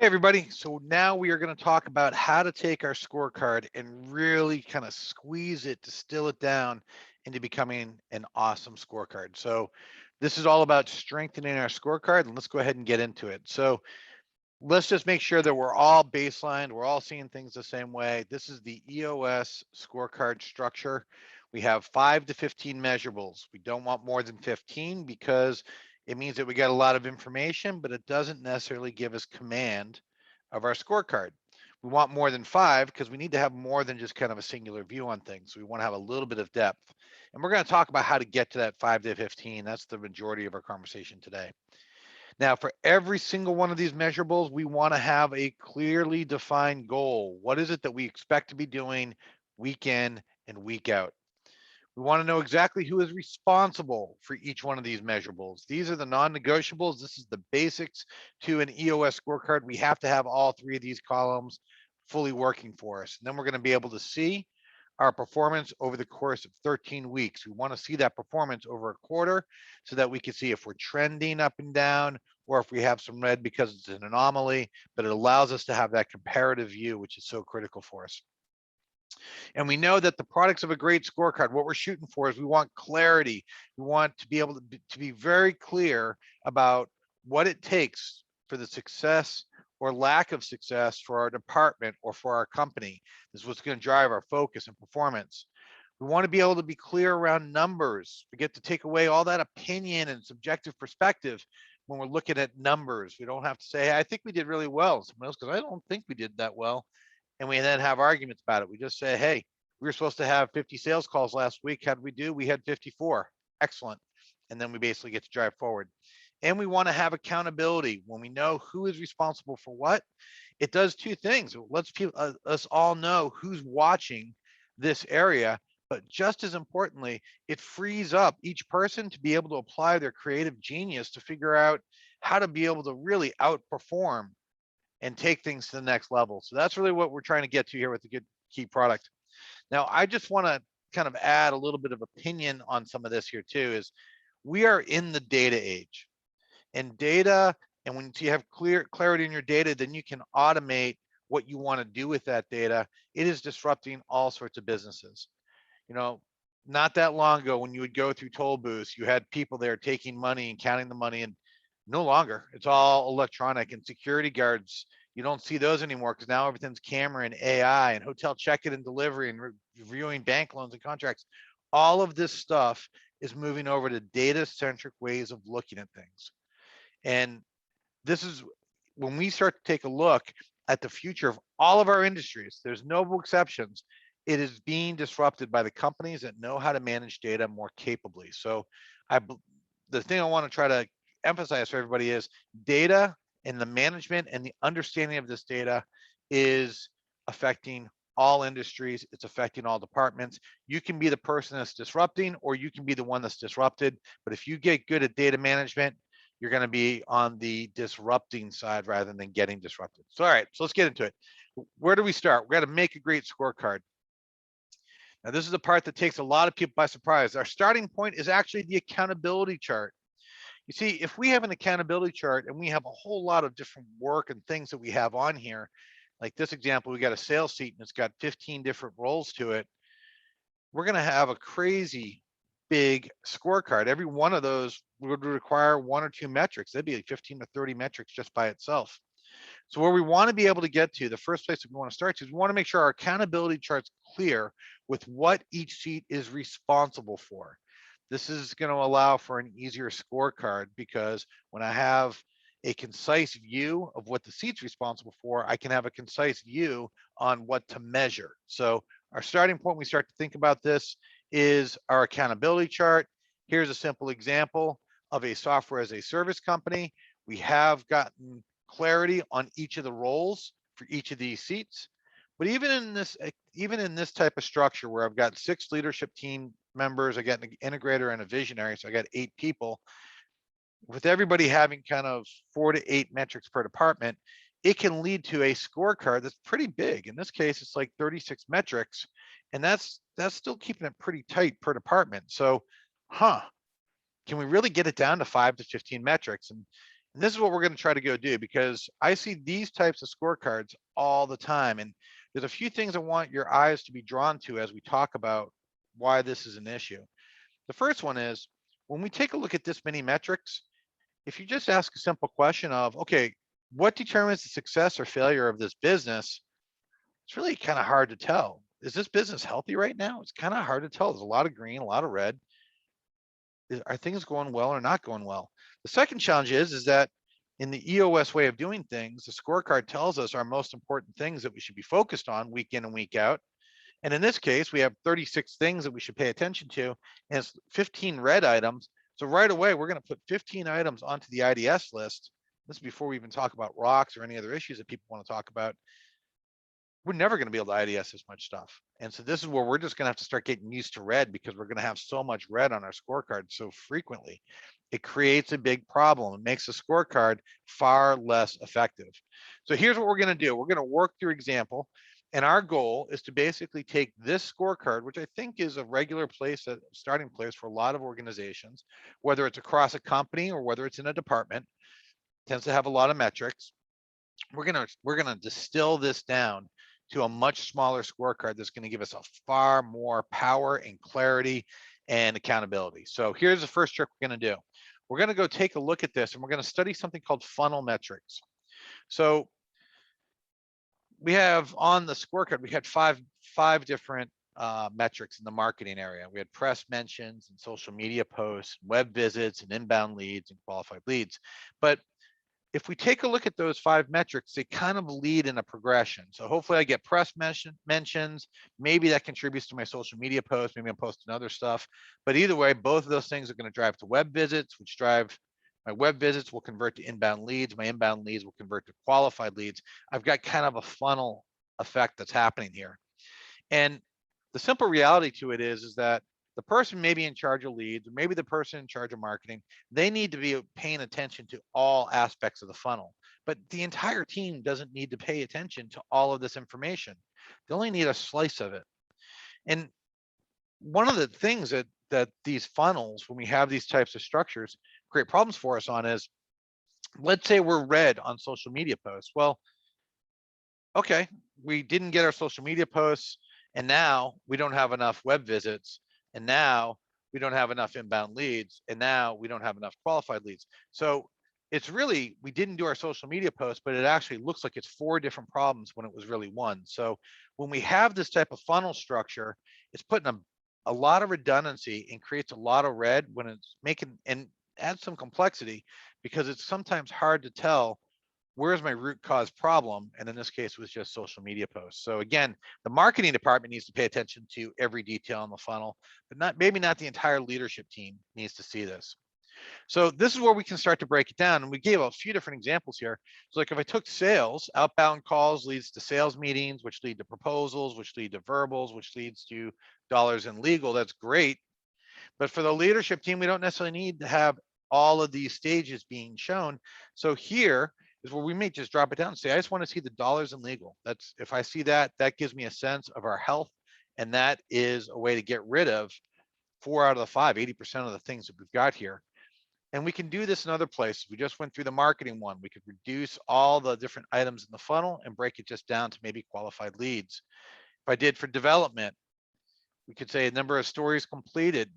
Hey everybody, so now we are going to talk about how to take our scorecard and really kind of squeeze it, distill it down into becoming an awesome scorecard. So this is all about strengthening our scorecard, and let's go ahead and get into it. So let's just make sure that we're all baselined, we're all seeing things the same way. This is the EOS scorecard structure. We have 5 to 15 measurables. We don't want more than 15 because it means that we got a lot of information, but it doesn't necessarily give us command of our scorecard. We want more than 5 because we need to have more than just kind of a singular view on things. We want to have a little bit of depth. And we're going to talk about how to get to that 5 to 15. That's the majority of our conversation today. Now, for every single one of these measurables, we want to have a clearly defined goal. What is it that we expect to be doing week in and week out? We want to know exactly who is responsible for each one of these measurables. These are the non-negotiables. This is the basics to an EOS scorecard. We have to have all 3 of these columns fully working for us. And then we're going to be able to see our performance over the course of 13 weeks. We want to see that performance over a quarter so that we can see if we're trending up and down or if we have some red because it's an anomaly, but it allows us to have that comparative view, which is so critical for us. And we know that the products of a great scorecard, what we're shooting for is we want clarity. We want to be able to be very clear about what it takes for the success or lack of success for our department or for our company. This is what's going to drive our focus and performance. We want to be able to be clear around numbers. We get to take away all that opinion and subjective perspective when we're looking at numbers. We don't have to say, hey, I think we did really well. Someone else goes, I don't think we did that well, and we then have arguments about it. We just say, hey, we were supposed to have 50 sales calls last week. How did we do? We had 54. Excellent. And then we basically get to drive forward. And we want to have accountability. When we know who is responsible for what, it does 2 things. It lets us all know who's watching this area. But just as importantly, it frees up each person to be able to apply their creative genius to figure out how to be able to really outperform and take things to the next level. So that's really what we're trying to get to here with the good key product. Now, I just want to kind of add a little bit of opinion on some of this here too, is we are in the data age, and data, and when you have clarity in your data, then you can automate what you want to do with that data. It is disrupting all sorts of businesses. You know, not that long ago when you would go through toll booths, you had people there taking money and counting the money, and no longer. It's all electronic, and security guards, you don't see those anymore because now everything's camera and AI and hotel check-in and delivery and reviewing bank loans and contracts. All of this stuff is moving over to data-centric ways of looking at things. And this is when we start to take a look at the future of all of our industries, there's no exceptions. It is being disrupted by the companies that know how to manage data more capably. So the thing I want to try to emphasize for everybody is data and the management and the understanding of this data is affecting all industries. It's affecting all departments. You can be the person that's disrupting, or you can be the one that's disrupted. But if you get good at data management, you're going to be on the disrupting side rather than getting disrupted. So, all right, so let's get into it. Where do we start? We got to make a great scorecard. Now, this is the part that takes a lot of people by surprise. Our starting point is actually the accountability chart. You see, if we have an accountability chart and we have a whole lot of different work and things that we have on here, like this example, we got a sales sheet and it's got 15 different roles to it, we're going to have a crazy big scorecard. Every one of those would require 1 or 2 metrics. That'd be like 15 to 30 metrics just by itself. So where we want to be able to get to, the first place that we want to start is we want to make sure our accountability chart's clear with what each seat is responsible for. This is going to allow for an easier scorecard because when I have a concise view of what the seat's responsible for, I can have a concise view on what to measure. So our starting point, we start to think about this, is our accountability chart. Here's a simple example of a software as a service company. We have gotten clarity on each of the roles for each of these seats. But even in this type of structure where I've got 6 leadership team members, I got an integrator and a visionary, so I got 8 people. With everybody having kind of 4 to 8 metrics per department, it can lead to a scorecard that's pretty big. In this case, it's like 36 metrics, and that's still keeping it pretty tight per department. So, can we really get it down to 5 to 15 metrics? And And this is what we're going to try to go do, because I see these types of scorecards all the time. And there's a few things I want your eyes to be drawn to as we talk about why this is an issue. The first one is, when we take a look at this many metrics, if you just ask a simple question of, okay, what determines the success or failure of this business? It's really kind of hard to tell. Is this business healthy right now? It's kind of hard to tell. There's a lot of green, a lot of red. Are things going well or not going well? The second challenge is that in the EOS way of doing things, the scorecard tells us our most important things that we should be focused on week in and week out. And in this case, we have 36 things that we should pay attention to, and it's 15 red items. So right away, we're going to put 15 items onto the IDS list. This is before we even talk about rocks or any other issues that people want to talk about. We're never going to be able to IDS this much stuff. And so this is where we're just going to have to start getting used to red, because we're going to have so much red on our scorecard so frequently. It creates a big problem. It makes the scorecard far less effective. So here's what we're going to do. We're going to work through example. And our goal is to basically take this scorecard, which I think is a regular place, a starting place for a lot of organizations, whether it's across a company or whether it's in a department, tends to have a lot of metrics. We're gonna distill this down to a much smaller scorecard that's going to give us a far more power and clarity and accountability. So here's the first trick we're going to do. We're going to go take a look at this, and we're going to study something called funnel metrics. So we have on the scorecard, we had five different metrics in the marketing area. We had press mentions and social media posts, web visits and inbound leads and qualified leads. But if we take a look at those 5 metrics, they kind of lead in a progression. So hopefully I get press mentions. Maybe that contributes to my social media posts. Maybe I'm posting other stuff. But either way, both of those things are going to drive to web visits, which drive my web visits will convert to inbound leads. My inbound leads will convert to qualified leads. I've got kind of a funnel effect that's happening here. And the simple reality to it is that the person maybe in charge of leads, or maybe the person in charge of marketing, they need to be paying attention to all aspects of the funnel. But the entire team doesn't need to pay attention to all of this information. They only need a slice of it. And one of the things that these funnels, when we have these types of structures, create problems for us on is, let's say we're red on social media posts. Well, okay, we didn't get our social media posts, and now we don't have enough web visits, and now we don't have enough inbound leads, and now we don't have enough qualified leads. So it's really, we didn't do our social media posts, but it actually looks like it's 4 different problems when it was really 1. So when we have this type of funnel structure, it's putting a lot of redundancy and creates a lot of red when it's making, and adds some complexity, because it's sometimes hard to tell where's my root cause problem, and in this case it was just social media posts. So again, the marketing department needs to pay attention to every detail in the funnel, but maybe not the entire leadership team needs to see this. So this is where we can start to break it down, and we gave a few different examples here. So like if I took sales, outbound calls leads to sales meetings, which lead to proposals, which lead to verbals, which leads to dollars in legal. That's great. But for the leadership team, we don't necessarily need to have all of these stages being shown. So here is where we may just drop it down and say, I just want to see the dollars in legal. That's, if I see that, that gives me a sense of our health. And that is a way to get rid of 4 out of the 5, 80% of the things that we've got here. And we can do this in other places. We just went through the marketing one. We could reduce all the different items in the funnel and break it just down to maybe qualified leads. If I did for development, we could say a number of stories completed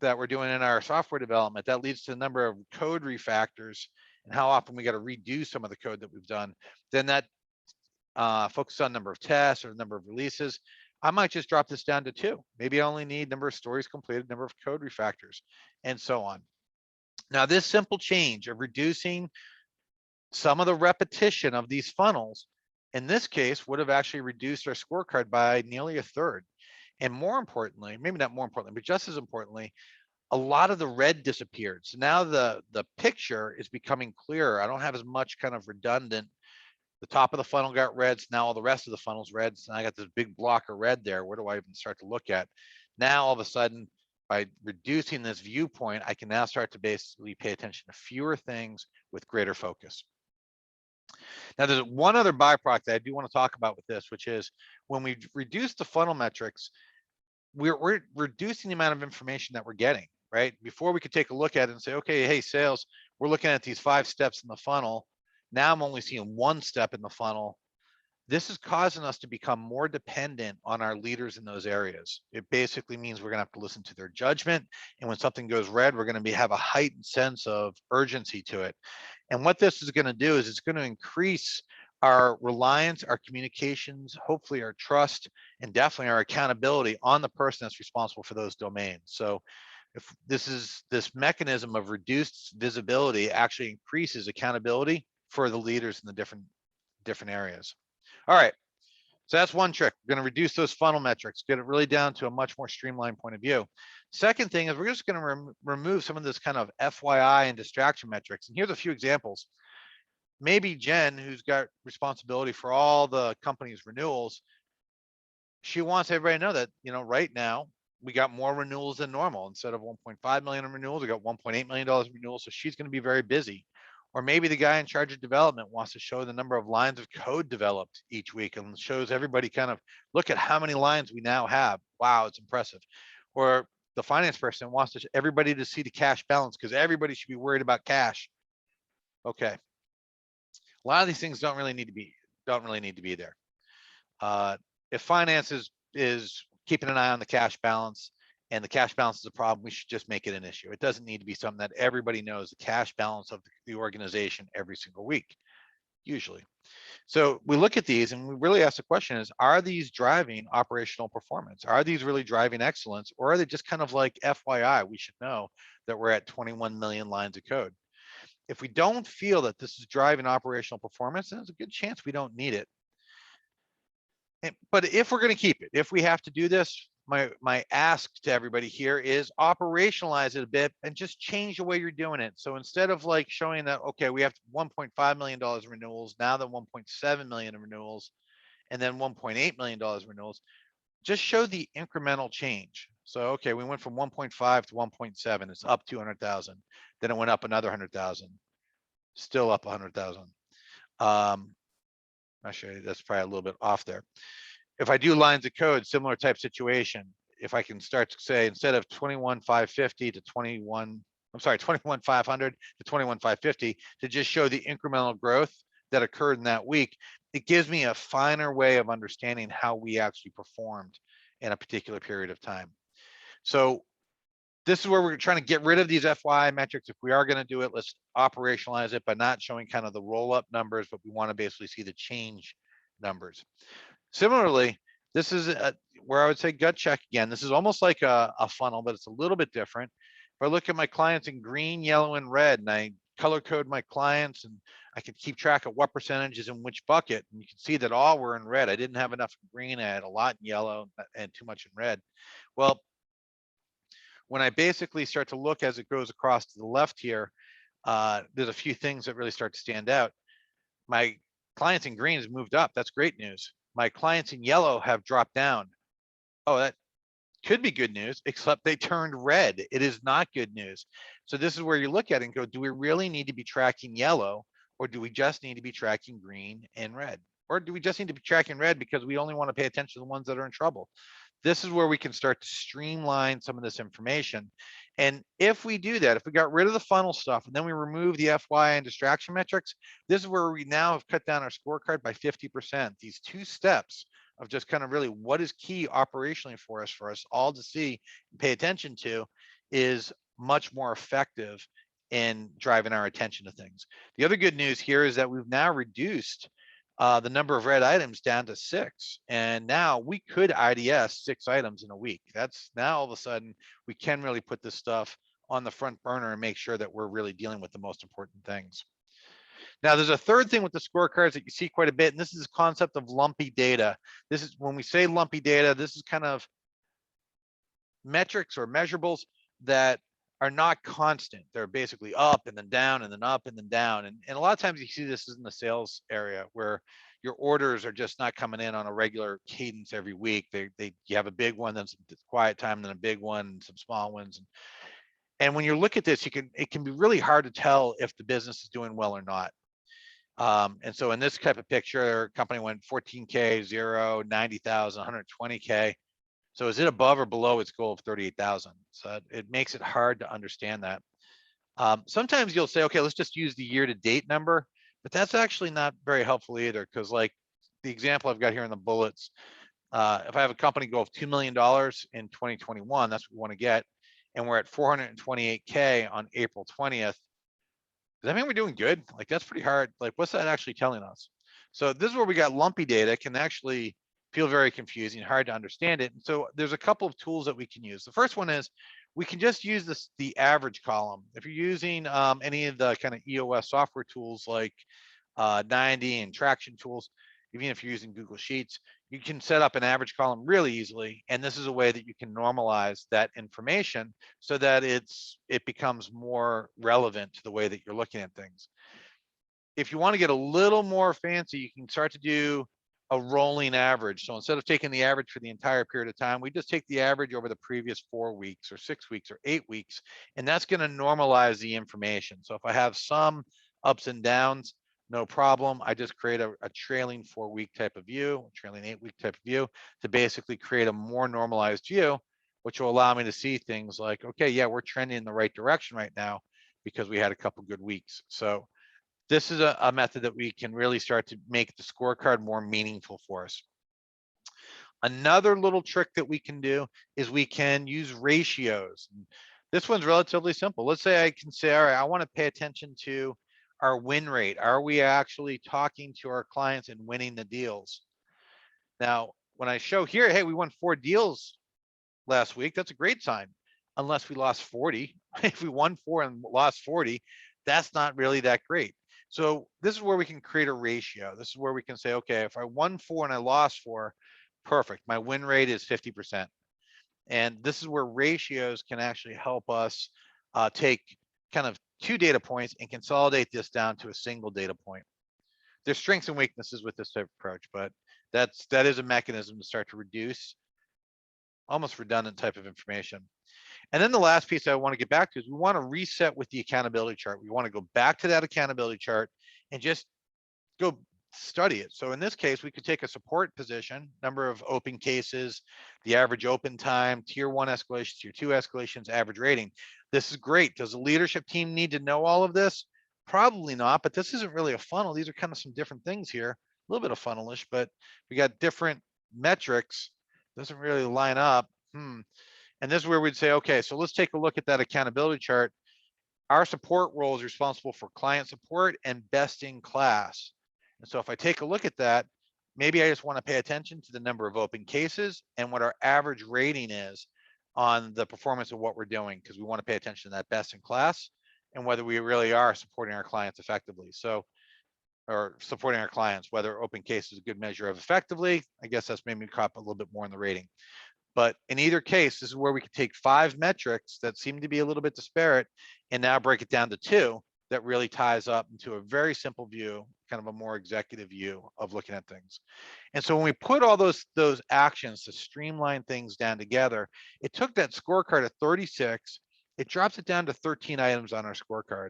that we're doing in our software development. That leads to a number of code refactors and how often we got to redo some of the code that we've done. Then that focus on number of tests or number of releases. I might just drop this down to 2. Maybe I only need number of stories completed, number of code refactors, and so on. Now, this simple change of reducing some of the repetition of these funnels, in this case, would have actually reduced our scorecard by nearly 1/3. And more importantly, maybe not more importantly, but just as importantly, a lot of the red disappeared. So now the picture is becoming clearer. I don't have as much kind of redundant. The top of the funnel got red, so now all the rest of the funnel's red. So I got this big block of red there. Where do I even start to look at? Now, all of a sudden, by reducing this viewpoint, I can now start to basically pay attention to fewer things with greater focus. Now, there's one other byproduct that I do want to talk about with this, which is when we reduce the funnel metrics, we're reducing the amount of information that we're getting, right? Before we could take a look at it and say, okay, hey, sales, we're looking at these 5 steps in the funnel. Now I'm only seeing 1 step in the funnel. This is causing us to become more dependent on our leaders in those areas. It basically means we're going to have to listen to their judgment. And when something goes red, we're going to have a heightened sense of urgency to it. And what this is going to do is it's going to increase our reliance, our communications, hopefully our trust, and definitely our accountability on the person that's responsible for those domains. So if this mechanism of reduced visibility actually increases accountability for the leaders in the different areas. All right, so that's one trick. We're going to reduce those funnel metrics, get it really down to a much more streamlined point of view. Second thing is we're just going to remove some of this kind of FYI and distraction metrics. And here's a few examples. Maybe Jen, who's got responsibility for all the company's renewals, she wants everybody to know that, right now we got more renewals than normal. Instead of 1.5 million in renewals, we got $1.8 million in renewals. So she's going to be very busy. Or maybe the guy in charge of development wants to show the number of lines of code developed each week and shows everybody kind of, look at how many lines we now have. Wow, it's impressive. Or the finance person wants everybody to see the cash balance because everybody should be worried about cash. Okay. A lot of these things don't really need to be there. If finance is keeping an eye on the cash balance and the cash balance is a problem, we should just make it an issue. It doesn't need to be something that everybody knows the cash balance of the organization every single week, usually. So we look at these and we really ask the question is, are these driving operational performance? Are these really driving excellence? Or are they just kind of like FYI, we should know that we're at 21 million lines of code? If we don't feel that this is driving operational performance, then there's a good chance we don't need it. But if we're going to keep it, if we have to do this, my ask to everybody here is operationalize it a bit and just change the way you're doing it. So instead of like showing that, okay, we have $1.5 million in renewals, now the 1.7 million in renewals, and then $1.8 million in renewals, just show the incremental change. So, okay, we went from 1.5 to 1.7, it's up 200,000. Then it went up another 100,000, still up 100,000. Actually, that's probably a little bit off there. If I do lines of code, similar type situation, if I can start to say, instead of 21,550 to 21,500 to 21,550, to just show the incremental growth that occurred in that week, it gives me a finer way of understanding how we actually performed in a particular period of time. So this is where we're trying to get rid of these FYI metrics. If we are going to do it, let's operationalize it by not showing kind of the roll-up numbers, but we want to basically see the change numbers. Similarly, this is where I would say gut check again. This is almost like a funnel, but it's a little bit different. If I look at my clients in green, yellow, and red, and I color code my clients, and I can keep track of what percentage is in which bucket, and you can see that all were in red. I didn't have enough in green, I had a lot in yellow, and too much in red. Well, when I basically start to look as it goes across to the left here, there's a few things that really start to stand out. My clients in green has moved up. That's great news. My clients in yellow have dropped down. Oh, that could be good news, except they turned red. It is not good news. So this is where you look at it and go, do we really need to be tracking yellow, or do we just need to be tracking green and red? Or do we just need to be tracking red because we only want to pay attention to the ones that are in trouble? This is where we can start to streamline some of this information. And if we do that, if we got rid of the funnel stuff and then we remove the FYI and distraction metrics, this is where we now have cut down our scorecard by 50%. These 2 steps of just kind of really what is key operationally for us all to see and pay attention to is much more effective in driving our attention to things. The other good news here is that we've now reduced the number of red items down to 6. And now we could IDS 6 items in a week. That's now all of a sudden we can really put this stuff on the front burner and make sure that we're really dealing with the most important things. Now, there's a third thing with the scorecards that you see quite a bit, and this is the concept of lumpy data. This is when we say lumpy data, this is kind of metrics or measurables that are not constant. They're basically up and then down and then up and then down. And a lot of times you see this in the sales area where your orders are just not coming in on a regular cadence every week. You have a big one, then some quiet time, then a big one, some small ones. And when you look at this, it can be really hard to tell if the business is doing well or not. And so in this type of picture, a company went 14K, 0, 90,000, 120K. So is it above or below its goal of 38,000? So it makes it hard to understand that. Sometimes you'll say, okay, let's just use the year-to-date number, but that's actually not very helpful either, because like the example I've got here in the bullets, if I have a company go of $2 million in 2021, that's what we want to get, and we're at 428K on April 20th, does that mean we're doing good? Like, that's pretty hard. Like, what's that actually telling us? So this is where we got lumpy data, can actually feel very confusing, hard to understand it. And so there's a couple of tools that we can use. The first one is we can just use the average column. If you're using any of the kind of EOS software tools like 90 and traction tools, even if you're using Google Sheets, you can set up an average column really easily. And this is a way that you can normalize that information so that it becomes more relevant to the way that you're looking at things. If you want to get a little more fancy, you can start to do a rolling average. So instead of taking the average for the entire period of time, we just take the average over the previous 4 weeks or 6 weeks or 8 weeks, and that's going to normalize the information. So if I have some ups and downs, no problem. I just create a trailing 4-week type of view, trailing 8-week type of view to basically create a more normalized view, which will allow me to see things like, okay, yeah, we're trending in the right direction right now because we had a couple good weeks. So this is a method that we can really start to make the scorecard more meaningful for us. Another little trick that we can do is we can use ratios. This one's relatively simple. Let's say I can say, all right, I want to pay attention to our win rate. Are we actually talking to our clients and winning the deals? Now, when I show here, hey, we won 4 deals last week, that's a great sign, unless we lost 40. If we won 4 and lost 40, that's not really that great. So this is where we can create a ratio. This is where we can say, okay, if I won 4 and I lost 4, perfect. My win rate is 50%. And this is where ratios can actually help us take kind of 2 data points and consolidate this down to a single data point. There's strengths and weaknesses with this type of approach, but that is a mechanism to start to reduce almost redundant type of information. And then the last piece I want to get back to is we want to reset with the accountability chart. We want to go back to that accountability chart and just go study it. So in this case, we could take a support position, number of open cases, the average open time, tier 1 escalations, tier 2 escalations, average rating. This is great. Does the leadership team need to know all of this? Probably not, but this isn't really a funnel. These are kind of some different things here, a little bit of funnelish, but we got different metrics. Doesn't really line up. And this is where we'd say, okay, so let's take a look at that accountability chart. Our support role is responsible for client support and best in class. And so if I take a look at that, maybe I just want to pay attention to the number of open cases and what our average rating is on the performance of what we're doing, because we want to pay attention to that best in class and whether we really are supporting our clients effectively. So, or supporting our clients, whether open case is a good measure of effectively, I guess that's made me cop a little bit more in the rating. But in either case, this is where we can take 5 metrics that seem to be a little bit disparate and now break it down to 2 that really ties up into a very simple view, kind of a more executive view of looking at things. And so when we put all those actions to streamline things down together, it took that scorecard of 36, it drops it down to 13 items on our scorecard.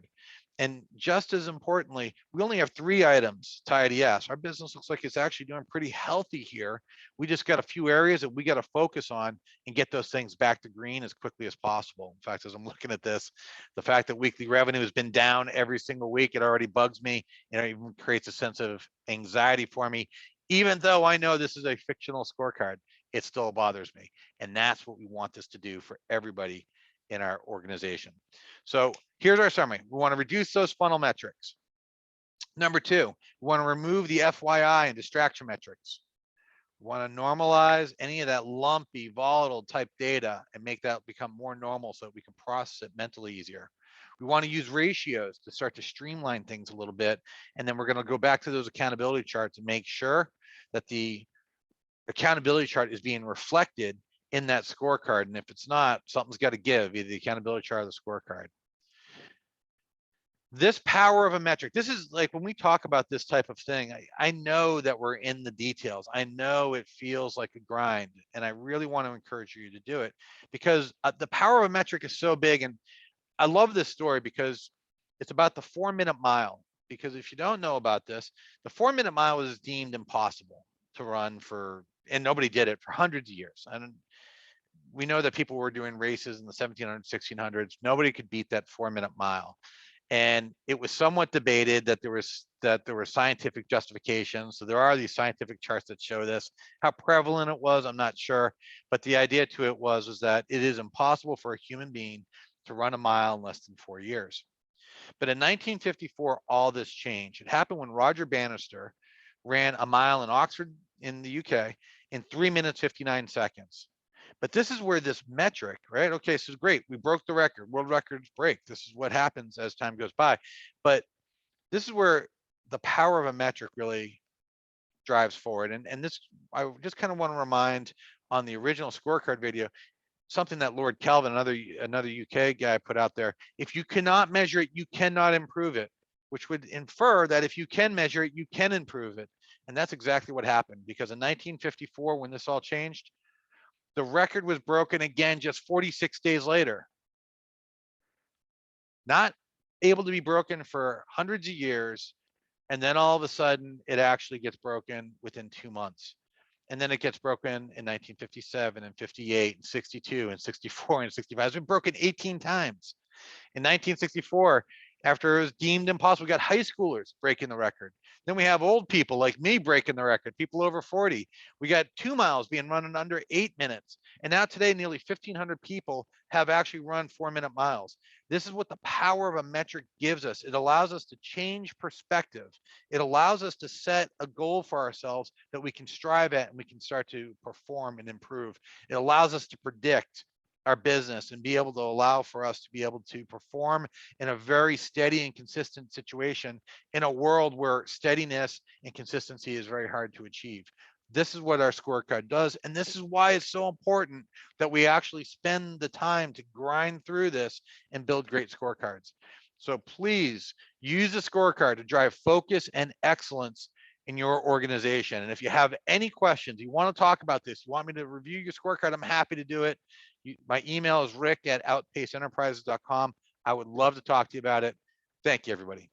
And just as importantly, we only have 3 items to IDS. Our business looks like it's actually doing pretty healthy here. We just got a few areas that we got to focus on and get those things back to green as quickly as possible. In fact, as I'm looking at this, the fact that weekly revenue has been down every single week, it already bugs me. It even creates a sense of anxiety for me. Even though I know this is a fictional scorecard, it still bothers me. And that's what we want this to do for everybody in our organization. So here's our summary. We want to reduce those funnel metrics. Number 2, we want to remove the FYI and distraction metrics. We want to normalize any of that lumpy, volatile type data and make that become more normal so that we can process it mentally easier. We want to use ratios to start to streamline things a little bit. And then we're going to go back to those accountability charts and make sure that the accountability chart is being reflected in that scorecard. And if it's not, something's got to give, either the accountability chart or the scorecard. This power of a metric, this is like when we talk about this type of thing, I know that we're in the details. I know it feels like a grind, and I really want to encourage you to do it because the power of a metric is so big. And I love this story because it's about the 4-minute mile. Because if you don't know about this, the 4-minute mile was deemed impossible to run for, and nobody did it for hundreds of years. And we know that people were doing races in the 1700s, 1600s. Nobody could beat that 4-minute mile. And it was somewhat debated that there were scientific justifications. So there are these scientific charts that show this. How prevalent it was, I'm not sure. But the idea to it was that it is impossible for a human being to run a mile in less than 4 years. But in 1954, all this changed. It happened when Roger Bannister ran a mile in Oxford in the UK in 3 minutes, 59 seconds. But this is where this metric, right? Okay, so great. We broke the record. World records break. This is what happens as time goes by. But this is where the power of a metric really drives forward. And this, I just kind of want to remind on the original scorecard video, something that Lord Kelvin, another UK guy, put out there. If you cannot measure it, you cannot improve it, which would infer that if you can measure it, you can improve it. And that's exactly what happened, because in 1954, when this all changed, the record was broken again just 46 days later. Not able to be broken for hundreds of years. And then all of a sudden, it actually gets broken within 2 months. And then it gets broken in 1957 and 58 and 62 and 64 and 65. It's been broken 18 times. In 1964, after it was deemed impossible, we got high schoolers breaking the record. Then we have old people like me breaking the record, people over 40. We got 2 miles being run in under 8 minutes. And now today, nearly 1,500 people have actually run 4-minute miles. This is what the power of a metric gives us. It allows us to change perspective. It allows us to set a goal for ourselves that we can strive at and we can start to perform and improve. It allows us to predict our business and be able to allow for us to be able to perform in a very steady and consistent situation in a world where steadiness and consistency is very hard to achieve. This is what our scorecard does. And this is why it's so important that we actually spend the time to grind through this and build great scorecards. So please use the scorecard to drive focus and excellence in your organization. And if you have any questions, you want to talk about this, you want me to review your scorecard, I'm happy to do it. My email is rick@outpaceenterprises.com. I would love to talk to you about it. Thank you, everybody.